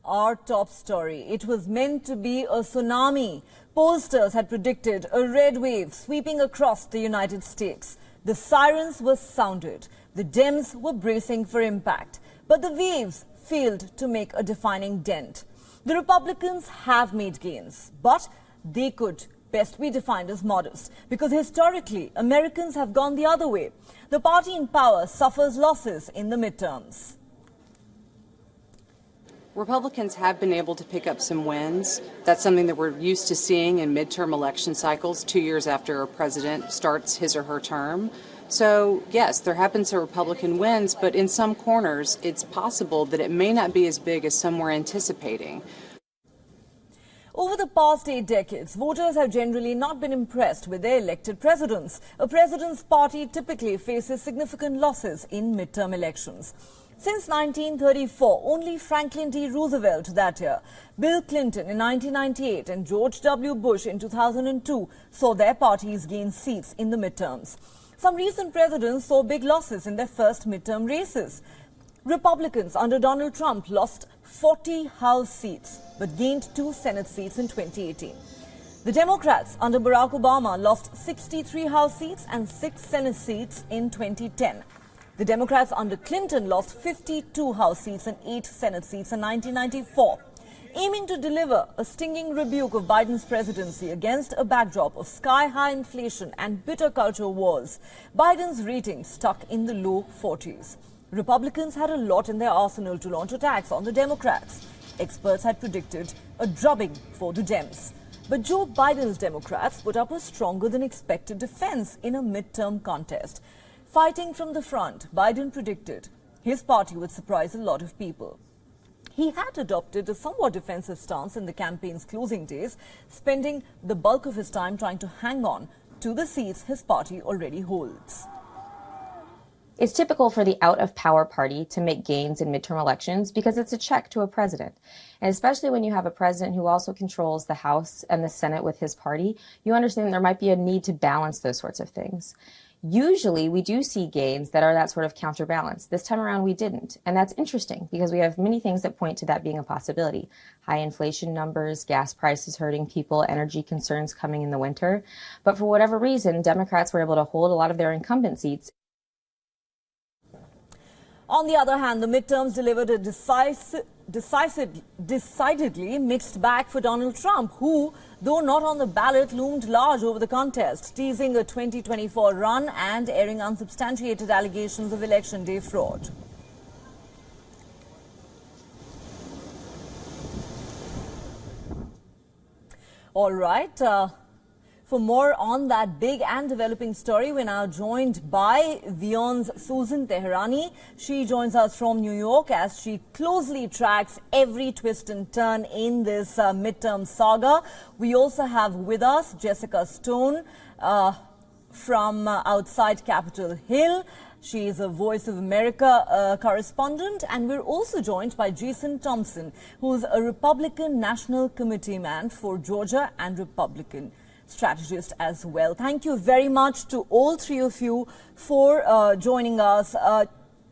our top story. It was meant to be a tsunami. Pollsters had predicted a red wave sweeping across the United States. The sirens were sounded. The Dems were bracing for impact. But the waves failed to make a defining dent. The Republicans have made gains, but they could best be defined as modest, because historically, Americans have gone the other way. The party in power suffers losses in the midterms. Republicans have been able to pick up some wins. That's something that we're used to seeing in midterm election cycles 2 years after a president starts his or her term. So, yes, there have been some Republican wins, but in some corners, it's possible that it may not be as big as some were anticipating. Over the past 8 decades, voters have generally not been impressed with their elected presidents. A president's party typically faces significant losses in midterm elections. Since 1934, only Franklin D. Roosevelt that year, Bill Clinton in 1998 and George W. Bush in 2002 saw their parties gain seats in the midterms. Some recent presidents saw big losses in their first midterm races. Republicans under Donald Trump lost 40 House seats but gained 2 Senate seats in 2018. The Democrats under Barack Obama lost 63 House seats and 6 Senate seats in 2010. The Democrats under Clinton lost 52 House seats and 8 Senate seats in 1994. Aiming to deliver a stinging rebuke of Biden's presidency against a backdrop of sky-high inflation and bitter culture wars, Biden's ratings stuck in the low 40s. Republicans had a lot in their arsenal to launch attacks on the Democrats. Experts had predicted a drubbing for the Dems. But Joe Biden's Democrats put up a stronger than expected defense in a midterm contest. Fighting from the front, Biden predicted his party would surprise a lot of people. He had adopted a somewhat defensive stance in the campaign's closing days, spending the bulk of his time trying to hang on to the seats his party already holds. It's typical for the out-of-power party to make gains in midterm elections because it's a check to a president. And especially when you have a president who also controls the House and the Senate with his party, you understand there might be a need to balance those sorts of things. Usually we do see gains that are that sort of counterbalance. This time around we didn't. And that's interesting because we have many things that point to that being a possibility. High inflation numbers, gas prices hurting people, energy concerns coming in the winter. But for whatever reason, Democrats were able to hold a lot of their incumbent seats. On the other hand, the midterms delivered a decidedly mixed bag for Donald Trump, who, though not on the ballot, loomed large over the contest, teasing a 2024 run and airing unsubstantiated allegations of election day fraud. All right. For more on that big and developing story, we're now joined by WION's Susan Teherani. She joins us from New York as she closely tracks every twist and turn in this midterm saga. We also have with us Jessica Stone from outside Capitol Hill. She is a Voice of America correspondent, and we're also joined by Jason Thompson, who's a Republican National Committee man for Georgia and Republican strategist as well. Thank you very much to all three of you for joining us.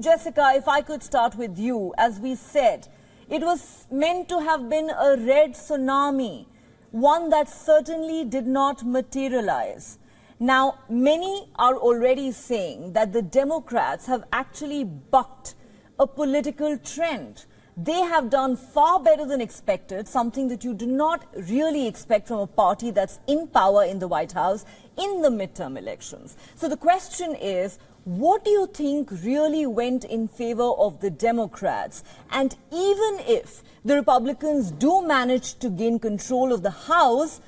Jessica, if I could start with you. As we said, it was meant to have been a red tsunami, one that certainly did not materialize. Now, many are already saying that the Democrats have actually bucked a political trend. They have done far better than expected, something that you do not really expect from a party that's in power in the White House in the midterm elections. So the question is, what do you think really went in favor of the Democrats? And even if the Republicans do manage to gain control of the House,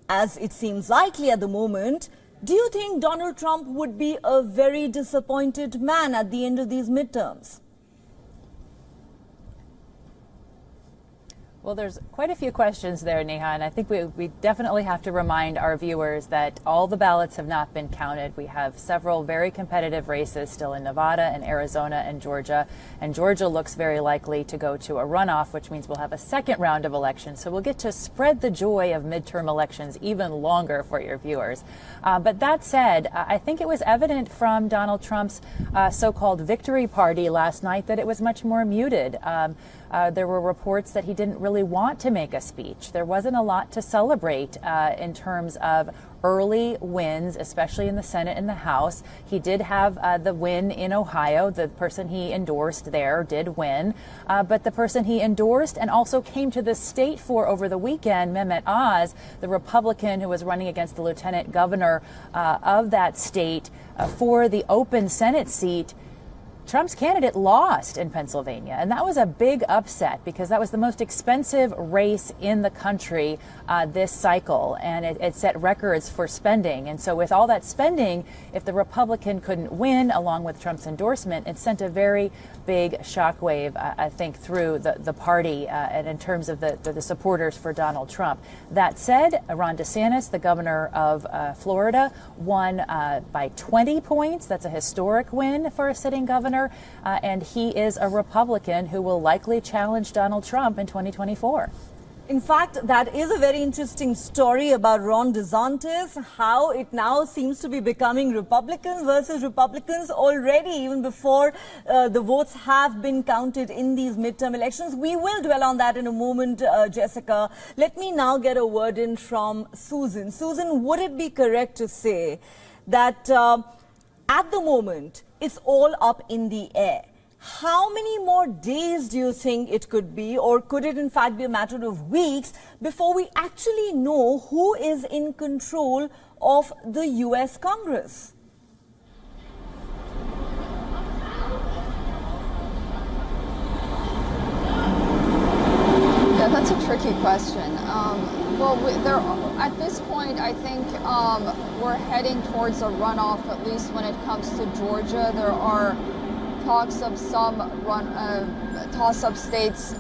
as it seems likely at the moment, do you think Donald Trump would be a very disappointed man at the end of these midterms? Well, there's quite a few questions there, Neha, and I think we definitely have to remind our viewers that all the ballots have not been counted. We have several very competitive races still in Nevada and Arizona and Georgia looks very likely to go to a runoff, which means we'll have a second round of elections. So we'll get to spread the joy of midterm elections even longer for your viewers. But that said, I think it was evident from Donald Trump's so-called victory party last night that it was much more muted. There were reports that he didn't really want to make a speech. There wasn't a lot to celebrate in terms of early wins, especially in the Senate and the House. He did have the win in Ohio. The person he endorsed there did win. But the person he endorsed and also came to the state for over the weekend, Mehmet Oz, the Republican who was running against the lieutenant governor of that state for the open Senate seat, Trump's candidate lost in Pennsylvania, and that was a big upset because that was the most expensive race in the country this cycle, and it set records for spending. And so with all that spending, if the Republican couldn't win along with Trump's endorsement, it sent a very big shockwave, I think, through the party and in terms of the supporters for Donald Trump. That said, Ron DeSantis, the governor of Florida, won by 20 points. That's a historic win for a sitting governor. And he is a Republican who will likely challenge Donald Trump in 2024. In fact, that is a very interesting story about Ron DeSantis, how it now seems to be becoming Republican versus Republicans already, even before the votes have been counted in these midterm elections. We will dwell on that in a moment, Jessica. Let me now get a word in from Susan. Susan, would it be correct to say that at the moment, it's all up in the air? How many more days do you think it could be, or could it in fact be a matter of weeks before we actually know who is in control of the US Congress? Yeah, that's a tricky question. At this point, I think we're heading towards a runoff, at least when it comes to Georgia. There are talks of some toss-up states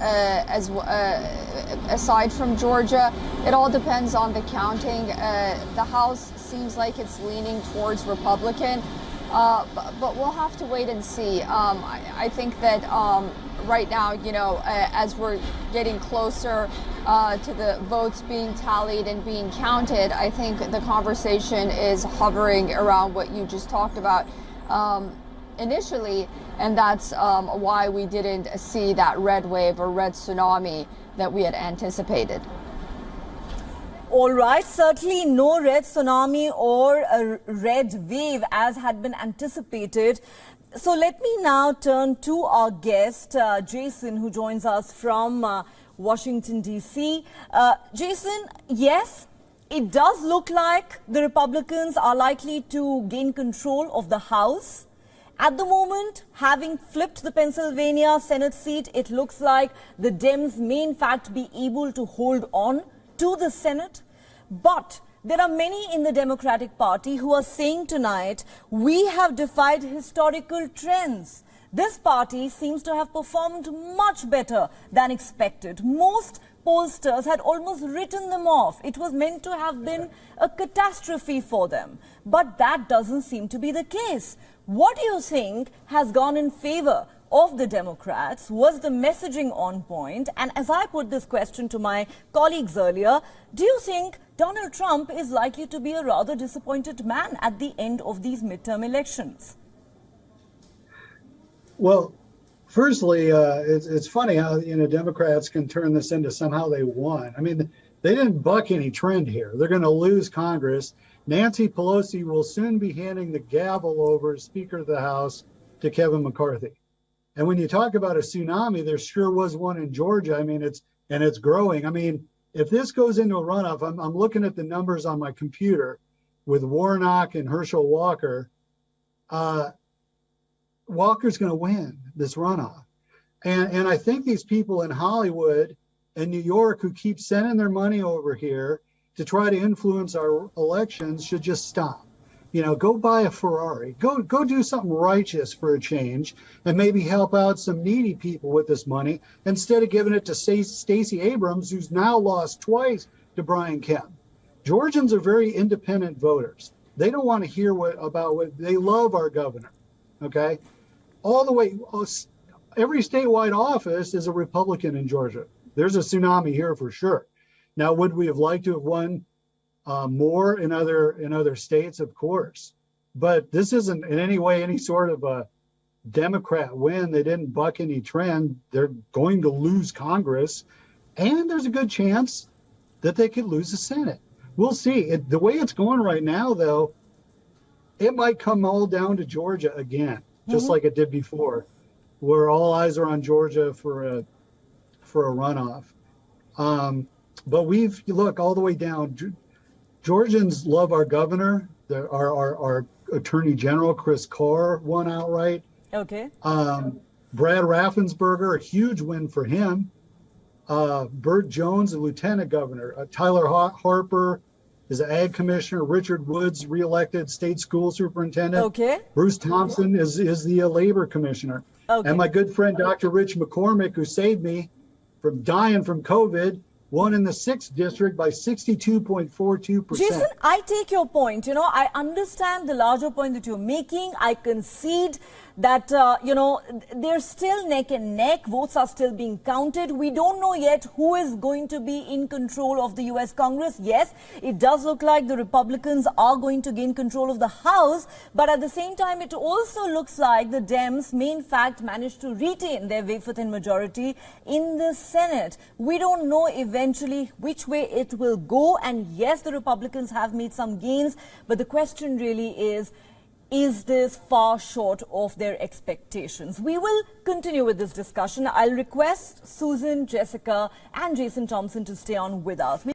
aside from Georgia. It all depends on the counting. The House seems like it's leaning towards Republican, but we'll have to wait and see. I think that right now, as we're getting closer to the votes being tallied and being counted, I think the conversation is hovering around what you just talked about initially, and that's why we didn't see that red wave or red tsunami that we had anticipated. All right, certainly no red tsunami or a red wave as had been anticipated. So let me now turn to our guest, Jason, who joins us from Washington, D.C. Jason, yes, it does look like the Republicans are likely to gain control of the House. At the moment, having flipped the Pennsylvania Senate seat, it looks like the Dems may in fact be able to hold on to the Senate. But there are many in the Democratic Party who are saying tonight, we have defied historical trends. This party seems to have performed much better than expected. Most pollsters had almost written them off. It was meant to have been a catastrophe for them. But that doesn't seem to be the case. What do you think has gone in favor of the Democrats? Was the messaging on point? And as I put this question to my colleagues earlier, do you think Donald Trump is likely to be a rather disappointed man at the end of these midterm elections? Well, firstly, it's funny how Democrats can turn this into somehow they won. I mean, they didn't buck any trend here. They're going to lose Congress. Nancy Pelosi will soon be handing the gavel over as Speaker of the House to Kevin McCarthy. And when you talk about a tsunami, there sure was one in Georgia. I mean, it's growing. I mean, if this goes into a runoff, I'm looking at the numbers on my computer with Warnock and Herschel Walker. Walker's going to win this runoff. And I think these people in Hollywood and New York who keep sending their money over here to try to influence our elections should just stop. Go buy a Ferrari. Go do something righteous for a change and maybe help out some needy people with this money instead of giving it to Stacey Abrams, who's now lost twice to Brian Kemp. Georgians are very independent voters. They don't want to hear about what they love our governor. Okay, all the way. Every statewide office is a Republican in Georgia. There's a tsunami here for sure. Now, would we have liked to have won more in other states? Of course, but this isn't in any way any sort of Democrat win. They didn't buck any trend. They're going to lose Congress, and there's a good chance that they could lose the Senate. We'll see. The way it's going right now, though, it might come all down to Georgia again, just like it did before, where all eyes are on Georgia for a runoff. But look all the way down. Georgians love our governor. Our Attorney General, Chris Carr, won outright. Okay. Brad Raffensperger, a huge win for him. Burt Jones, the lieutenant governor. Tyler Harper is the ag commissioner. Richard Woods, reelected state school superintendent. Okay. Bruce Thompson is the labor commissioner. Okay. And my good friend, Dr. Rich McCormick, who saved me from dying from COVID, won in the 6th district by 62.42%. Jason, I take your point. I understand the larger point that you're making. I concede that, they're still neck and neck. Votes are still being counted. We don't know yet who is going to be in control of the U.S. Congress. Yes, it does look like the Republicans are going to gain control of the House. But at the same time, it also looks like the Dems may in fact manage to retain their vapor-thin majority in the Senate. We don't know eventually which way it will go. And yes, the Republicans have made some gains. But the question really is this far short of their expectations? We will continue with this discussion. I'll request Susan, Jessica, and Jason Thompson to stay on with us.